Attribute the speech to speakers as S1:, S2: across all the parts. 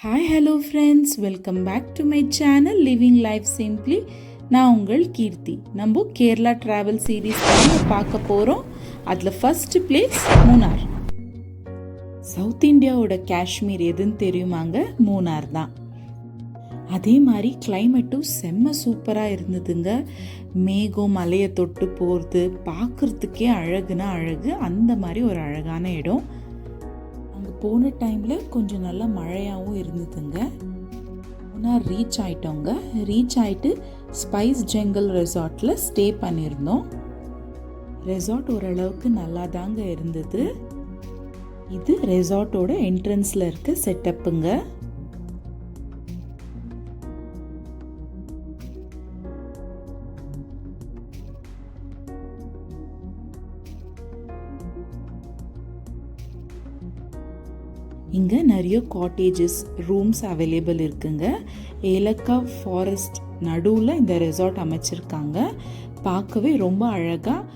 S1: Hi hello friends, welcome back to my channel living life simply. நான் உங்கள் கீர்த்தி. நம்ம Kerala travel series பார்க்க போகிறோம். அதில் ஃபர்ஸ்ட் பிளேஸ் மூணார். சவுத் இந்தியாவோட காஷ்மீர் எதுன்னு தெரியுமாங்க? மூணார் தான். அதே மாதிரி கிளைமேட்டும் செம்ம சூப்பராக இருந்ததுங்க. மேகம் மலையை தொட்டு போகிறது பார்க்குறதுக்கே அழகுனா அழகு. அந்த மாதிரி ஒரு அழகான இடம். அங்கே போன டைமில் கொஞ்சம் நல்லா மழையாகவும் இருந்ததுங்க. மூணார் ரீச் ஆகிட்டோங்க. ரீச் ஆகிட்டு ஸ்பைஸ் ஜங்கல் ரெசார்ட்டில் ஸ்டே பண்ணியிருந்தோம். ரெசார்ட் ஓரளவுக்கு நல்லா தாங்க இருந்தது. இது ரெசார்ட்டோட என்ட்ரன்ஸில் இருக்க செட்டப்புங்க. இங்கே நிறைய காட்டேஜஸ் ரூம்ஸ் அவைலபிள் இருக்குங்க. ஏலக்காய் ஃபாரஸ்ட் நடுவில் இந்த ரெசார்ட் அமைச்சிருக்காங்க. பார்க்கவே ரொம்ப அழகாக,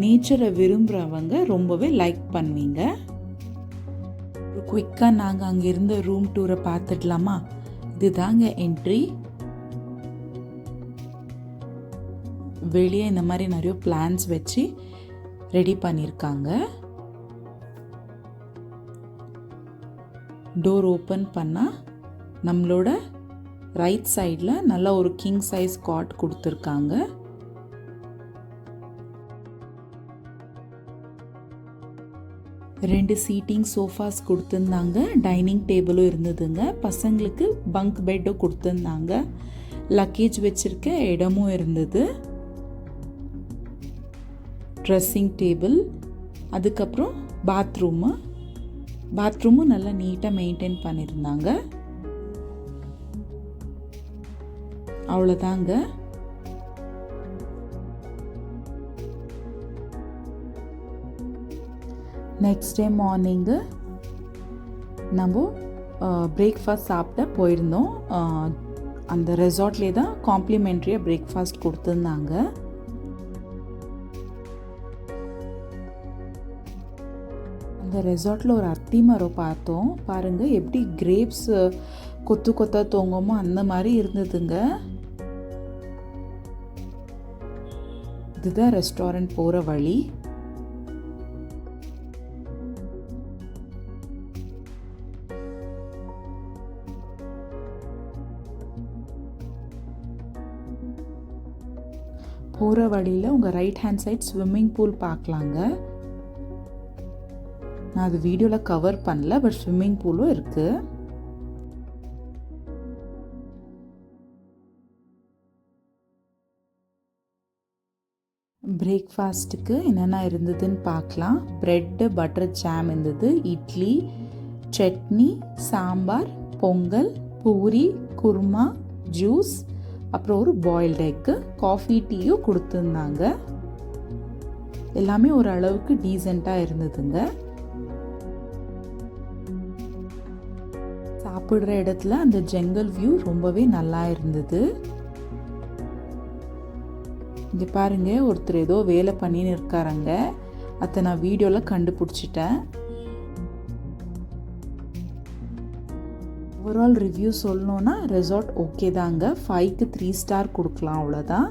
S1: நேச்சரை விரும்புகிறவங்க ரொம்பவே லைக் பண்ணுவீங்க. குயிக்காக நாங்கள் அங்கே இருந்த ரூம் டூரை பார்த்துடலாமா? இதுதாங்க என்ட்ரி. வெளியே இந்த மாதிரி நிறைய பிளான்ஸ் வச்சு ரெடி பண்ணியிருக்காங்க. டோர் ஓப்பன் பண்ணால் நம்மளோட ரைட் சைடில் நல்லா ஒரு கிங் சைஸ் காட் கொடுத்துருக்காங்க. ரெண்டு சீட்டிங் சோஃபாஸ் கொடுத்துருந்தாங்க. டைனிங் டேபிளும் இருந்ததுங்க. பசங்களுக்கு பங்க் பெட்டும் கொடுத்துருந்தாங்க. லக்கேஜ் வச்சிருக்க இடமும் இருந்தது. ட்ரெஸ்ஸிங் டேபிள், அதுக்கப்புறம் பாத்ரூமும் நல்லா நீட்டாக மெயின்டைன் பண்ணியிருந்தாங்க. அவ்வளோதாங்க. நெக்ஸ்ட் டே மார்னிங்கு நம்ம பிரேக்ஃபாஸ்ட் சாப்பிட போயிருந்தோம். அந்த ரெசார்ட்லேயே தான் காம்ப்ளிமெண்ட்ரியாக பிரேக்ஃபாஸ்ட் கொடுத்துருந்தாங்க. அந்த ரெசார்ட்டில் ஒரு அத்தி மரம் பார்த்தோம். பாருங்கள் எப்படி கிரேப்ஸ் கொத்து கொத்தா தொங்குமோ அந்த மாதிரி இருந்ததுங்க. இதுதான் ரெஸ்டாரண்ட் போகிற வழி. போகிற வழியில் உங்கள் right hand side swimming pool பார்க்கலாங்க. நான் அது வீடியோவில் கவர் பண்ணல, பட் ஸ்விம்மிங் பூலும் இருக்குது. பிரேக்ஃபாஸ்ட்டுக்கு என்னென்ன இருந்ததுன்னு பார்க்கலாம். ப்ரெட்டு பட்டர் ஜாம் இருந்தது, இட்லி, சட்னி, சாம்பார், பொங்கல், பூரி, குருமா, ஜூஸ், அப்புறம் ஒரு பாயில்டு எக்கு, காஃபி, டீயும் கொடுத்துருந்தாங்க. எல்லாமே ஒரு அளவுக்கு டீசெண்டாக இருந்ததுங்க. சாப்பிட்ற இடத்துல அந்த ஜங்கல் வியூ ரொம்பவே நல்லா இருந்தது. இங்கே பாருங்க, ஒருத்தர் ஏதோ வேலை பண்ணின்னு இருக்காருங்க. அதை நான் வீடியோவில் கண்டுபிடிச்சிட்டேன். ஓவரால் ரிவ்யூ சொல்லணுன்னா ரெசார்ட் ஓகே தாங்க. 5க்கு 3 ஸ்டார் கொடுக்கலாம், அவ்வளோதான்.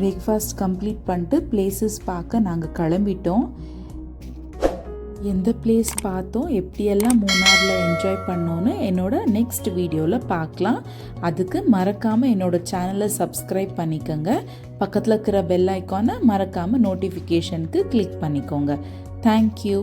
S1: பிரேக்ஃபாஸ்ட் கம்ப்ளீட் பண்ணிட்டு பிளேசஸ் பார்க்க நாங்கள் கிளம்பிட்டோம். எந்த பிளேஸ் பார்த்தோம், எப்படியெல்லாம் மூணாரில் என்ஜாய் பண்ணோன்னு என்னோட நெக்ஸ்ட் வீடியோவில் பார்க்கலாம். அதுக்கு மறக்காமல் என்னோட சேனலை சப்ஸ்கிரைப் பண்ணிக்கோங்க. பக்கத்தில் இருக்கிற பெல் ஐக்கானை மறக்காமல் நோட்டிஃபிகேஷனுக்கு கிளிக் பண்ணிக்கோங்க. தேங்க்யூ.